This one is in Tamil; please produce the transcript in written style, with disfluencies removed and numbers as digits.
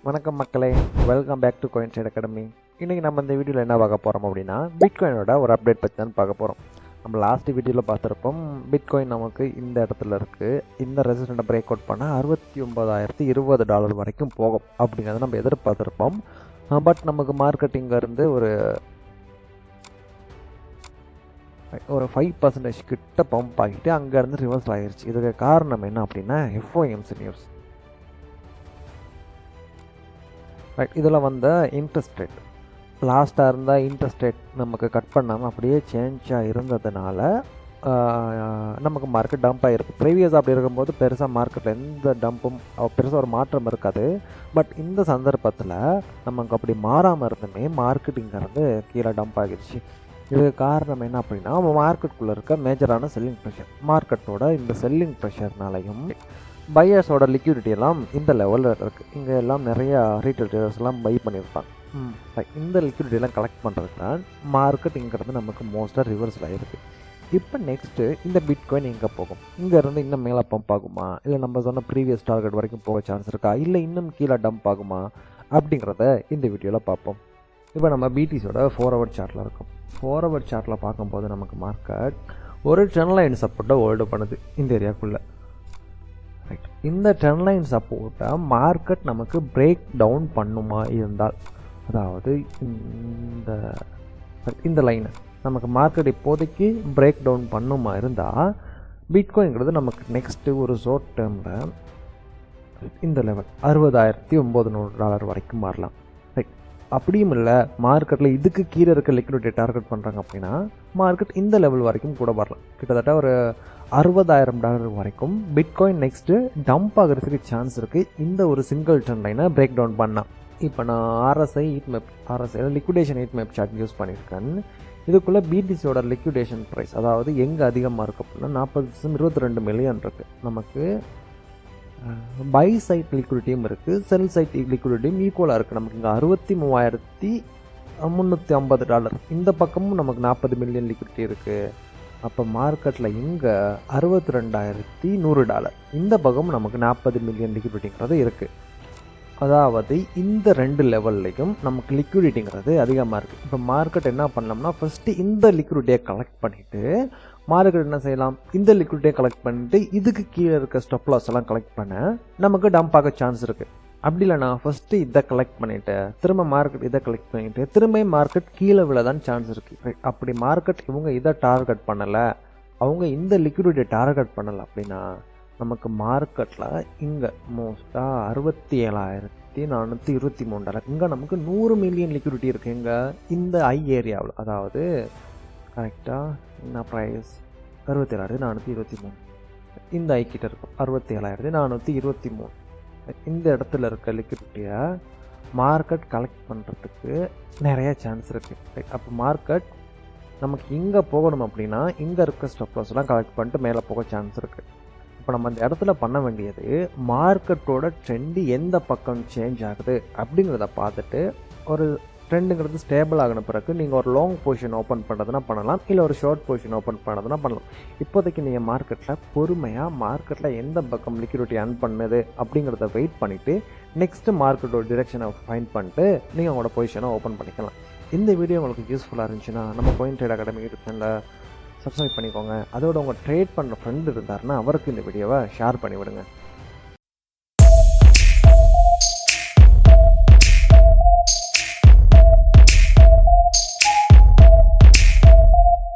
வணக்கம் மக்களே, welcome back to coin trade academy. இன்றைக்கி நம்ம இந்த வீடியோவில் என்ன பார்க்க போகிறோம் அப்படின்னா, பிட்காயினோட ஒரு அப்டேட் பற்றி தான் பார்க்க போகிறோம். நம்ம லாஸ்ட் வீடியோவில் பார்த்துருப்போம், பிட்காயின் நமக்கு இந்த இடத்துல இருக்குது, இந்த ரெசிஸ்டண்ட்டை பிரேக் அவுட் பண்ணால் $69,020 வரைக்கும் போகும் அப்படிங்கிறத நம்ம எதிர்பார்த்துருப்போம். பட் நமக்கு மார்க்கெட்டிங்கிருந்து ஒரு 5% கிட்ட பம்ப் ஆகிட்டு அங்கேருந்து ரிவர்ஸ் ஆகிருச்சு. இதுக்கு காரணம் என்ன அப்படின்னா, FOMC நியூஸ். இதில் வந்த இன்ட்ரெஸ்ட் ரேட் லாஸ்ட்டாக இருந்தால் இன்ட்ரெஸ்ட் ரேட் நமக்கு கட் பண்ணாமல் அப்படியே சேஞ்சாக இருந்ததுனால நமக்கு மார்க்கெட் டம்ப் ஆகிருக்கு. ப்ரீவியஸ் அப்படி இருக்கும்போது பெருசாக மார்க்கெட்டில் எந்த டம்பும் பெருசாக ஒரு மாற்றம் இருக்காது. பட் இந்த சந்தர்ப்பத்தில் நமக்கு அப்படி மாறாமல் இருந்துமே மார்க்கெட்டிங்கிறது கீழே டம்ப் ஆகிடுச்சு. இதுக்கு காரணம் என்ன அப்படின்னா, மார்க்கெட்டுக்குள்ளே இருக்க மேஜரான செல்லிங் ப்ரெஷர், மார்க்கெட்டோட இந்த செல்லிங் ப்ரெஷர்னாலையும் பையர்ஸோட லிக்விடிட்டி எல்லாம் இந்த லெவலில் இருக்குது. இங்கே எல்லாம் நிறையா ரீட்டைல் ட்ரேடர்ஸ் எல்லாம் பை பண்ணியிருப்பாங்க. இந்த லிக்விடிட்டியெல்லாம் கலெக்ட் பண்ணுறதுக்கு தான் மார்க்கெட்டுங்கிறது நமக்கு மோஸ்ட்டாக ரிவர்ஸில் ஆகிருக்கு. இப்போ நெக்ஸ்ட்டு இந்த பிட்காயின் எங்கே போகும்? இங்கேருந்து இன்னும் மேலே பம்ப் ஆகுமா, இல்லை நம்ம சொன்ன ப்ரீவியஸ் டார்கெட் வரைக்கும் போக சான்ஸ் இருக்கா, இல்லை இன்னும் கீழே டம்ப் ஆகுமா அப்படிங்கிறத இந்த வீடியோவில் பார்ப்போம். இப்போ நம்ம பிடிசியோட 4 ஹவர் சார்ட்டில் இருக்கும். 4 ஹவர் சார்ட்டில் பார்க்கும்போது நமக்கு மார்க்கெட் ஒரு ட்ரெண்ட் லைன் சப்போர்ட்டை ஹோல்டு பண்ணுது இந்த ஏரியாக்குள்ளே. ரைட், இந்த ட்ரெண்ட் லைன் சப்போர்ட்டை மார்க்கெட் நமக்கு பிரேக் டவுன் பண்ணுமா இருந்தால், அதாவது இந்த லைனை நமக்கு மார்க்கெட் இப்போதைக்கு பிரேக் டவுன் பண்ணுமா இருந்தால், பிட்காயின்ங்கிறது நமக்கு நெக்ஸ்ட்டு ஒரு ஷார்ட் டேர்மில் இந்த லெவல் $60,900 வரைக்கும் மாறலாம். ரைட், அப்படியும் இல்லை மார்க்கெட்டில் இதுக்கு கீழே இருக்க லிக்விடிட்டி டார்கெட் பண்ணுறாங்க அப்படின்னா மார்க்கெட் இந்த லெவல் வரைக்கும் கூட வரலாம். கிட்டத்தட்ட ஒரு $60,000 வரைக்கும் பிட்காயின் நெக்ஸ்ட்டு டம்ப் ஆகிறதுக்கு சான்ஸ் இருக்குது, இந்த ஒரு சிங்கிள் ட்ரெண்ட் லைனை பிரேக் டவுன் பண்ணால். இப்போ நான் RSI liquidation heat map chart use பண்ணியிருக்கேன். இதுக்குள்ளே பிடிசியோட லிக்விடேஷன் ப்ரைஸ், அதாவது எங்கே அதிகமாக இருக்குது அப்படின்னா 40.22 மில்லியன் இருக்குது. நமக்கு பை சைட் லிக்விடிட்டியும் இருக்குது, செல் சைட் லிக்விடிட்டியும் ஈக்குவலாக இருக்குது. நமக்கு இங்கே $63,350, இந்த பக்கமும் நமக்கு 40 மில்லியன் லிக்விடிட்டி இருக்குது. அப்போ மார்க்கெட்டில் இங்கே $62,100, இந்த பக்கம் நமக்கு 40 மில்லியன் லிக்விடிட்டிங்கிறது இருக்குது. அதாவது இந்த ரெண்டு லெவல்லையும் நமக்கு லிக்விடிட்டிங்கிறது அதிகமாக இருக்குது. இப்போ மார்க்கெட் என்ன பண்ணலாம்னா, ஃபஸ்ட்டு இந்த லிக்விடிட்டியை கலெக்ட் பண்ணிவிட்டு மார்க்கெட் என்ன செய்யலாம், இந்த லிக்விடிட்டியை கலெக்ட் பண்ணிட்டு இதுக்கு கீழே இருக்க ஸ்டாப் லாஸ் எல்லாம் கலெக்ட் பண்ண நமக்கு டம்ப் ஆக சான்ஸ் இருக்குது. அப்படி இல்லைனா ஃபஸ்ட்டு இதை கலெக்ட் பண்ணிவிட்டு திரும்ப மார்க்கெட் இதை கலெக்ட் பண்ணிவிட்டு திரும்ப மார்க்கெட் கீழே விழதான் சான்ஸ் இருக்குது. அப்படி மார்க்கெட் இவங்க இதை டார்கெட் பண்ணலை, அவங்க இந்த லிக்விடிட்டியை டார்கெட் பண்ணலை அப்படின்னா நமக்கு மார்க்கெட்டில் இங்கே மோஸ்ட்டாக $67,423, இங்கே நமக்கு 100 மில்லியன் லிக்விடிட்டி இருக்குது. இங்கே இந்த ஐ ஏரியாவில், அதாவது கரெக்டாக என்ன ப்ரைஸ் 67,423, இந்த ஐ கிட்ட இருக்கும் 67,423. இந்த இடத்துல இருக்க லிக்விடிட்டியை மார்க்கெட் கலெக்ட் பண்ணுறதுக்கு நிறைய சான்ஸ் இருக்குது. அப்போ மார்க்கெட் நமக்கு இங்கே போகணும் அப்படின்னா இங்கே இருக்க ஸ்டாப் லாஸ்லாம் கலெக்ட் பண்ணிட்டு மேலே போக சான்ஸ் இருக்குது. இப்போ நம்ம அந்த இடத்துல பண்ண வேண்டியது, மார்க்கெட்டோட ட்ரெண்டு எந்த பக்கம் சேஞ்ச் ஆகுது அப்படிங்கிறத பார்த்துட்டு, ஒரு ட்ரெண்டுங்கிறது ஸ்டேபிள் ஆகின பிறகு நீங்கள் ஒரு லாங் பொசிஷன் ஓப்பன் பண்ணுறதுனா பண்ணலாம், இல்லை ஒரு ஷார்ட் பொசிஷன் ஓப்பன் பண்ணுறதுனா பண்ணலாம். இப்போதைக்கு நீங்கள் மார்க்கெட்டில் பொறுமையாக மார்க்கெட்டில் எந்த பக்கம் லிக்விடிட்டி அர்ன் பண்ணுது அப்படிங்கிறத வெயிட் பண்ணிவிட்டு நெக்ஸ்ட்டு மார்க்கெட்டோட டிரெக்ஷனை ஃபைண்ட் பண்ணிட்டு நீங்கள் உங்களோட பொசிஷனை ஓப்பன் பண்ணிக்கலாம். இந்த வீடியோ உங்களுக்கு யூஸ்ஃபுல்லாக இருந்துச்சுன்னா நம்ம காயின் ட்ரேட் அகாடமி யூடியூப் சேனலில் சப்ஸ்கிரைப் பண்ணிக்கோங்க. அதோட உங்கள் ட்ரேட் பண்ணுற ஃப்ரெண்டு இருந்தாருன்னா அவருக்கு இந்த வீடியோவை ஷேர் பண்ணிவிடுங்க.